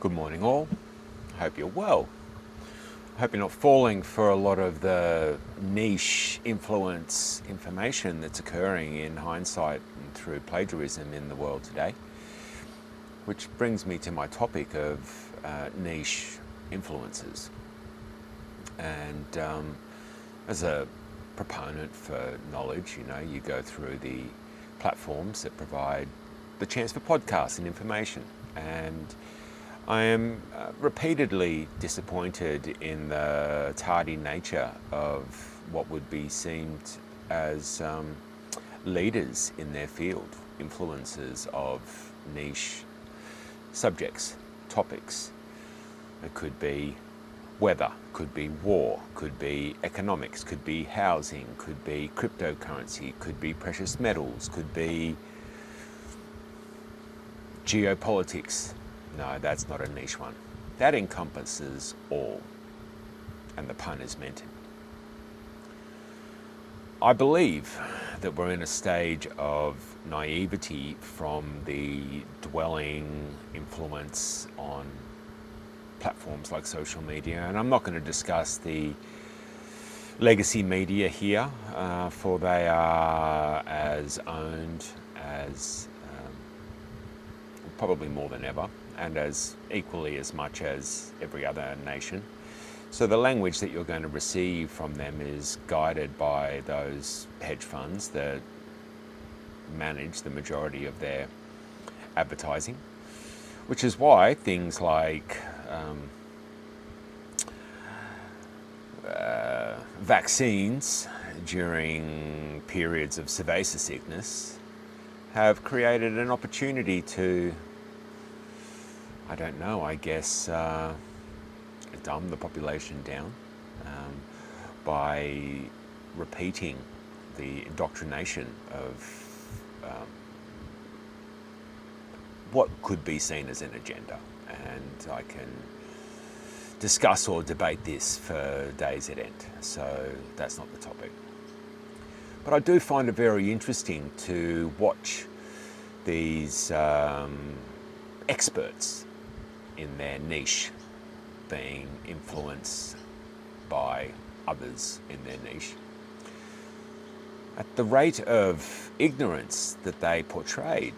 Good morning all. Hope you're well. Hope you're not falling for a lot of the niche influence information that's occurring in hindsight and through plagiarism in the world today. Which brings me to my topic of niche influences. And as a proponent for knowledge, you go through the platforms that provide the chance for podcasts and information. And I am repeatedly disappointed in the tardy nature of what would be seen as leaders in their field, influencers of niche subjects, topics. It could be weather, could be war, could be economics, could be housing, could be cryptocurrency, could be precious metals, could be geopolitics. No, that's not a niche one. That encompasses all, and the pun is meant. I believe that we're in a stage of naivety from the dwelling influence on platforms like social media, and I'm not going to discuss the legacy media here, for they are as owned as probably more than ever, and as equally as much as every other nation. So the language that you're going to receive from them is guided by those hedge funds that manage the majority of their advertising, which is why things like vaccines during periods of severe sickness have created an opportunity to, dumb the population down by repeating the indoctrination of what could be seen as an agenda. And I can discuss or debate this for days at end, so that's not the topic. But I do find it very interesting to watch these experts in their niche being influenced by others in their niche at the rate of ignorance that they portrayed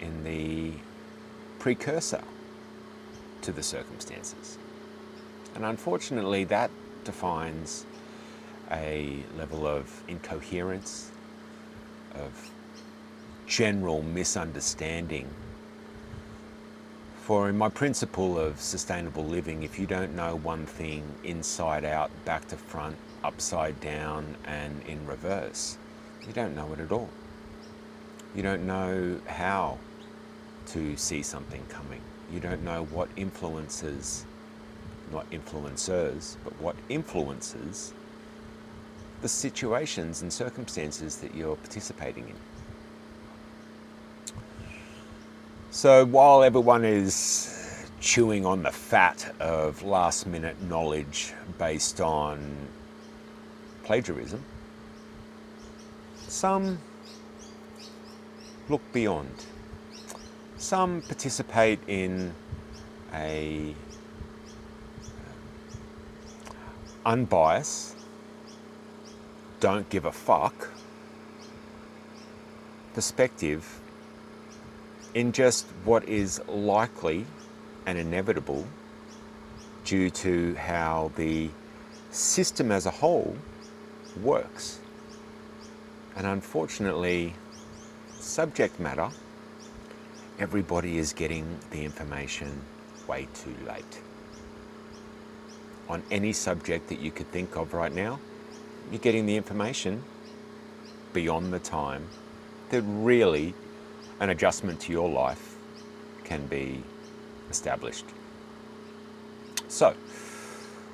in the precursor to the circumstances. And unfortunately, that defines a level of incoherence, of general misunderstanding. For in my principle of sustainable living, if you don't know one thing inside out, back to front, upside down, and in reverse, you don't know it at all. You don't know how to see something coming. You don't know what influences, not influencers, but what influences the situations and circumstances that you're participating in. So while everyone is chewing on the fat of last-minute knowledge based on plagiarism, some look beyond. Some participate in a unbiased, don't give a fuck perspective in just what is likely and inevitable due to how the system as a whole works. And unfortunately, subject matter, everybody is getting the information way too late. On any subject that you could think of right now, you're getting the information beyond the time that really an adjustment to your life can be established. So,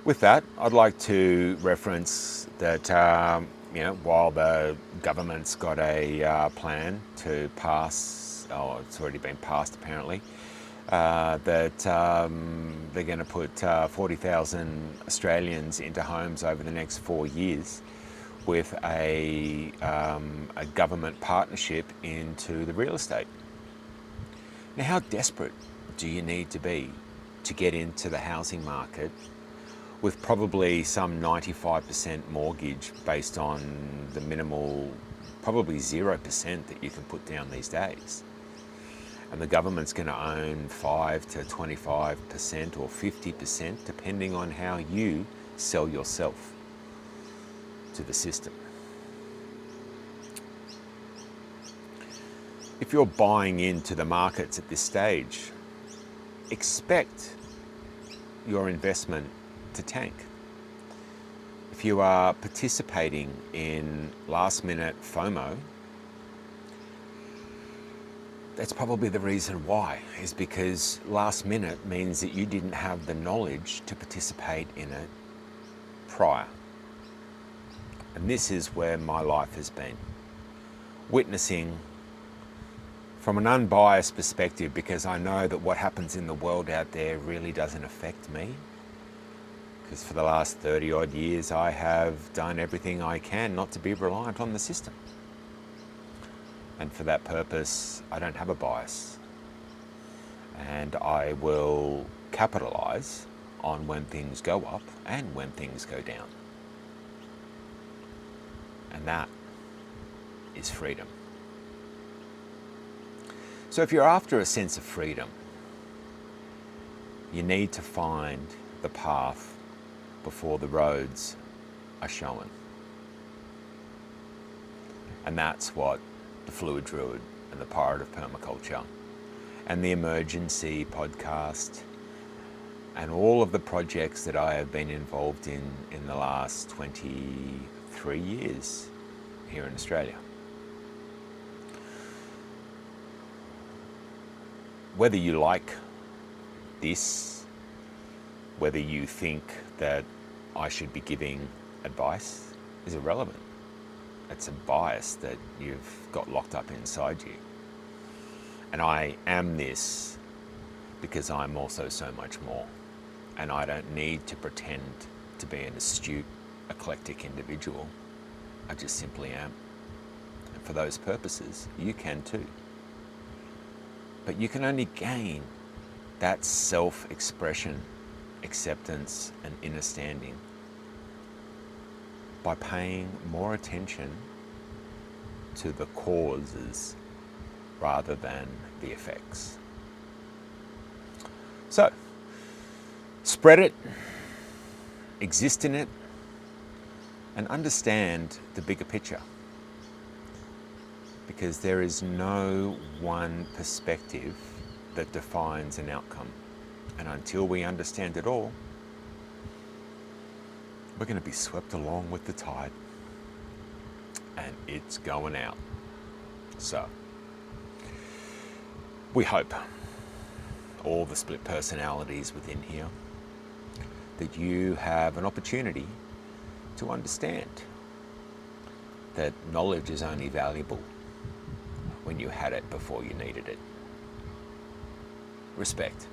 with that, I'd like to reference that while the government's got a plan to pass, it's already been passed apparently, that they're going to put 40,000 Australians into homes over the next 4 years with a government partnership into the real estate. Now, how desperate do you need to be to get into the housing market with probably some 95% mortgage based on the minimal, probably 0% that you can put down these days? And the government's going to own 5 to 25% or 50%, depending on how you sell yourself to the system. If you're buying into the markets at this stage, expect your investment to tank. If you are participating in last minute FOMO, that's probably the reason why, is because last minute means that you didn't have the knowledge to participate in it prior. And this is where my life has been. Witnessing from an unbiased perspective, because I know that what happens in the world out there really doesn't affect me. Because for the last 30 odd years, I have done everything I can not to be reliant on the system. And for that purpose, I don't have a bias. And I will capitalize on when things go up and when things go down. And that is freedom. So if you're after a sense of freedom, you need to find the path before the roads are shown. And that's what the Fluid Druid and the Pirate of Permaculture and the Emergency podcast and all of the projects that I have been involved in the last 23 years here in Australia. Whether you like this, whether you think that I should be giving advice, is irrelevant. It's a bias that you've got locked up inside you. And I am this because I'm also so much more. And I don't need to pretend to be an astute, eclectic individual. I just simply am. And for those purposes, you can too. But you can only gain that self-expression, acceptance, and inner standing by paying more attention to the causes rather than the effects. So, spread it, exist in it, and understand the bigger picture. Because there is no one perspective that defines an outcome. And until we understand it all, we're going to be swept along with the tide. And it's going out. So, we hope, all the split personalities within here, that you have an opportunity to understand that knowledge is only valuable when you had it before you needed it. Respect.